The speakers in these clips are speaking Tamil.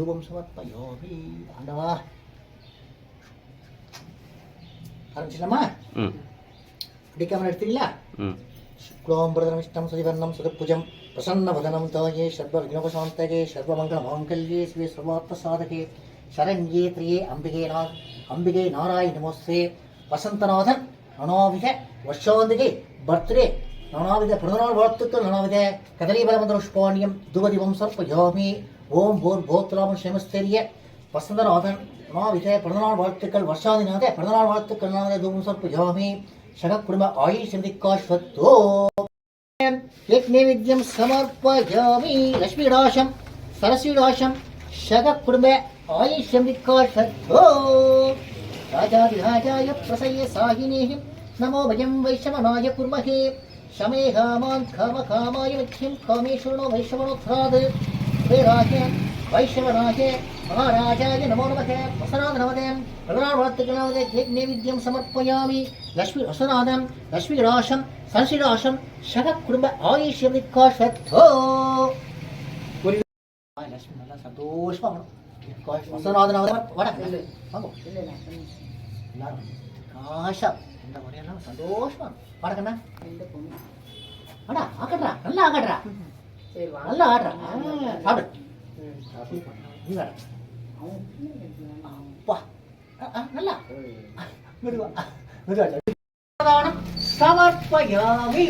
தூபம் சமர்ப்பயாமி. ஆண்டவா ஆரம்பிச்சிடலாமா? பிடிக்காமல் எடுத்தீங்களா? शुक्लां वरदनमिष्टं सजिवर्णं सुरभुजं प्रसन्नवदनं ध्याये सर्वविघ्नोपशान्तये सर्वमङ्गलमाङ्गल्ये शिवे सर्वार्थसाधके शरण्ये त्र्ये अंबिके नारायण नमोस्ते. வசந்தநாதன் நானாவித வருஷாந்திகை பர்த்டே நானாவித பிறந்தநாள் வாழ்த்துக்கள் நானாவித கதலீபலமந்திர புஷ்பாணியம் துவதிவம் சர்ப்பயாமி. ஓம் போர் போத்ராமன் சேமஸ்தேரிய வசந்தநாதன் நானாவித பிறந்தநாள் வாழ்த்துக்கள் வருஷாந்திநாத பிறந்தநாள் வாழ்த்துக்கள் நானாவித துவம் சர்ப்பயாமி. शरक कुटुंब आयुष समृद्धिकाश्वतो एक नैवेद्यं समर्पयामि. लक्ष्मीडाशं सरस्वीडाशं शरक कुटुंब आयुष समृद्धिकाश्वतो राजाधिराजाय प्रसय साहिनेः नमो भयं वैश्रवणाय कुर्महे शमे कामान् कामकामाय मुख्यं कामेश्वरो वैश्रवणोत्थाद् वेराय वैश्रवणाय महाराजाय नमो नमः. वसनादनवदं प्रधानवार्तिकनावदे नैवेद्यं समर्पयामि. लक्ष्मी वसनादं लक्ष्मीराशं संश्रीराशं शरक कुटुंब आयुष्यविकाशतो लक्ष्मी நல்லா சந்தோஷமா வசனாதனவதே வடக்கு வாங்க எல்லாரும் காஷா இந்த முறையெல்லாம் சந்தோஷமா வடக்கண்ணா அடா ஆகட்றா நல்லா ஆகட்றா சரி நல்லா ஆடுறா சாப்பிடு நீ வேற அப்பா நல்லா மெதுவா மெதுவா சமர்ப்பயாமி.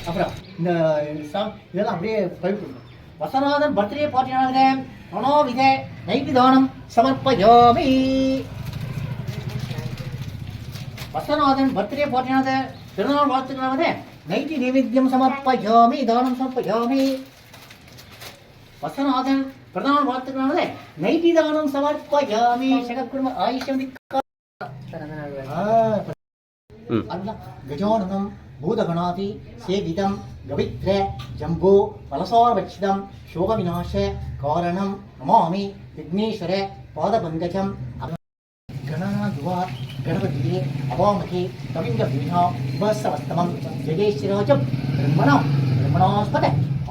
அப்புறம் இந்த இதெல்லாம் அப்படியே பயிர்க்கணும். வசநாதன் பர்த்டே பார்ட்டியானது மனோவித நைவேதானம் சமர்ப்பயாமி. வசநாதன் பர்த்டே பார்ட்டியானது பிறந்தநாள் வாழ்த்துக்களானது நைட்டி நைவேத்தியம் சமர்ப்பயாமி தானம் சமர்ப்பயாமி. வசநாதன் பிறந்தநாள் வாழ்த்துக்களானது நைட்டி தானம் சமர்ப்பயாமி. சகக்குடும்ப ஆயுஷம் गजाननं भूतगणाति सेवितं गवित्र जम्बो फलसारभक्षितं शोकविनाश कारणं नमामि विघ्नेश्वर पादपङ्कजं गणनाद्वा गणपतिये अवामहे कविङ्गभीना उपस्तवस्तमं जगेश्वराजं ब्रह्मणास्पद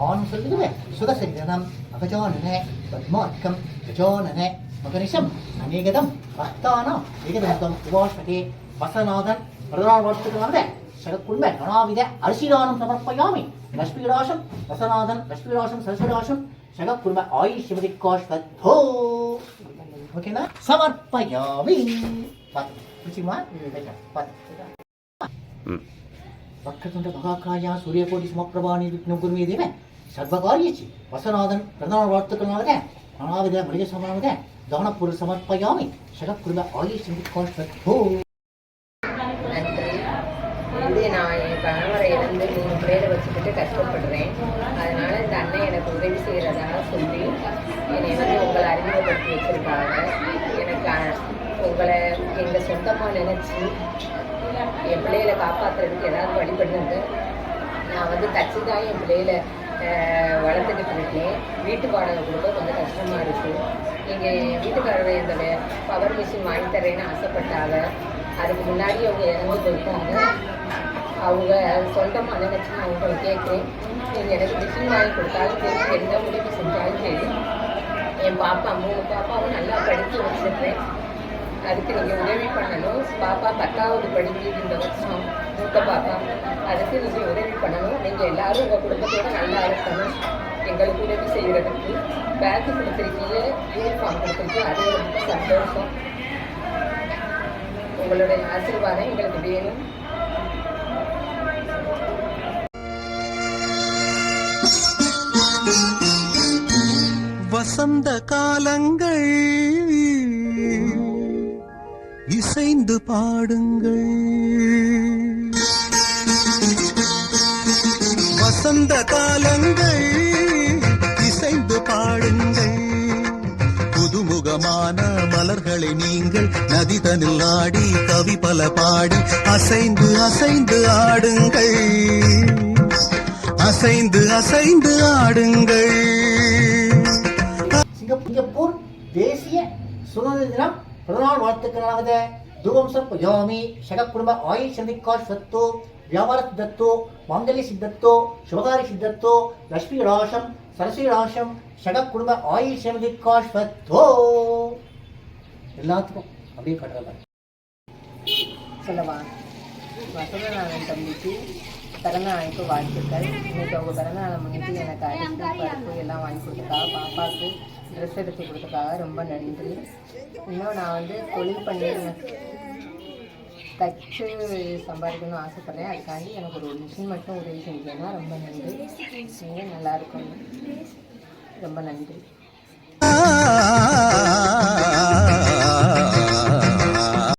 आनुसल्लिव सुखसज्जनम् अगजानन पद्मार्कं गजानन मकनिशम् अनेकदं भक्तानाम् एकदन्तं उवास्पते. वसनादन प्रधान வாழ்த்துக்களானது சரக்குடும்ப நானாவித அரிசிதானம் சமர்ப்பயாமி. லக்ஷ்மிராசம் வசநாதன் லக்ஷ்மிராசம் சரஸ்வராசம் சகக்குடும்ப ஆயுஷ் சிவதிகாஷ்வத்தோ ஓகேனா சமர்ப்பயாமி. பிடிச்சிமா வக்கரதுண்ட மகாகாயா சூரியகோடி சமப்பிரபாணி விக்னம் குருமே தேவ சர்வகாரியச்சி. வசநாதன் பிரதான வாழ்த்துக்களானது நானாவித மனித சமானது தானப்பொருள் சமர்ப்பயாமி. சகக்குடும்ப ஆயுஷ் சிவதிகாஷ்வத்தோ. நான் என் கணவரை இழந்து 3 பிள்ளைகளை வச்சுக்கிட்டு கஷ்டப்படுறேன். அதனால இந்த அண்ணன் எனக்கு உதவி செய்கிறதாக சொல்லி என்னை உங்களை அறிமுகப்படுத்தி வச்சிருக்காங்க. எனக்கு உங்களை எங்கள் சொந்தமாக நினச்சி என் பிள்ளைகளை காப்பாற்றுறதுக்கு ஏதாவது வழி பண்ணுங்க. நான் தச்சு தான் என் பிள்ளைகளை வளர்த்துக்கிட்டு இருக்கேன். வீட்டு வாடகை கொடுக்க கொஞ்சம் கஷ்டமாக இருக்குது. நீங்கள் என் வீட்டுக்காரரை இந்த பவர் மிஷின் வாங்கி தரேன்னு ஆசைப்பட்டாங்க. அதுக்கு முன்னாடி அவங்க இறந்து போயிருக்காங்க. அவங்க சொந்தமாக நினச்சி நான் உங்களை கேட்குறேன். நீங்கள் எனக்கு மிஷின் வாங்கி கொடுத்தாலும் சரி, எந்த உதவி செஞ்சாலும் சரி. என் பாப்பா 3 பாப்பாவும் நல்லா படித்து வச்சுருக்கேன். அதுக்கு நீங்கள் உதவி பண்ணணும். பாப்பா 10வது படிக்குது இந்த வருஷம், மூத்த பாப்பா. அதுக்கு நீங்கள் உதவி பண்ணணும். நீங்கள் எல்லோரும் உங்கள் குடும்பத்தோடு நல்லா இருக்கணும். எங்களுக்கு உதவி செய்கிறதுக்கு பேக்கு கொடுத்துருக்கீங்க, யூனிஃபார்ம் கொடுத்துருக்கீங்க, அது ரொம்ப சந்தோஷம். உங்களுடைய ஆசீர்வாதம் எங்களுக்கு வேணும். வசந்த காலங்கள் இசைந்து பாடுங்கள். வசந்த காலங்கள் இசைந்து பாடுங்கள். புதுமுகமான மலர்களை நீங்கள் நதிதனில் ஆடி கவி பல பாடி அசைந்து அசைந்து ஆடுங்கள். அசைந்து அசைந்து ஆடுங்கள். சிங்கப்பூர் தேசிய சுதந்திர தினம் பிறந்தநாள் வாழ்த்துக்களானது தூபம் சமர்ப்பயாமி. சகக்குடும்ப ஆயுஷ் சிவதிகாஷ்வத்தோ வியாபார சித்தத்தோ மாங்கல்ய சித்தத்தோ சுபகாரி சித்தத்தோ லட்சுமி ராசம் சரஸ்வதி ராசம் சக குடும்ப ஆயுள் சேமதிக்காஷ்வத்தோ எல்லாத்துக்கும் அப்படியே கட்டுறதா சொல்லவா? வசந்தநாதன் தம்பிக்கு பிறந்தநாளைக்கு வாழ்த்துக்கள். இன்னைக்கு அவங்க பிறந்தநாளை முன்னிட்டு எனக்கு அரிசி பருப்பு எல்லாம் வாங்கி கொடுத்துருக்காங்க. பாப்பாவுக்கு ட்ரெஸ் எடுத்து கொடுத்துருக்காங்க. ரொம்ப நன்றி. இன்னும் நான் வந்து தொழில் பண்ணி தச்சு சம்பாதிக்கணும்னு ஆசைப்பட்றேன். அதுக்காண்டி எனக்கு ஒரு மிஷின் மட்டும் உதவி செஞ்சேன்னா ரொம்ப நன்றி. நீங்கள் நல்லா இருக்கணும். ரொம்ப நன்றி.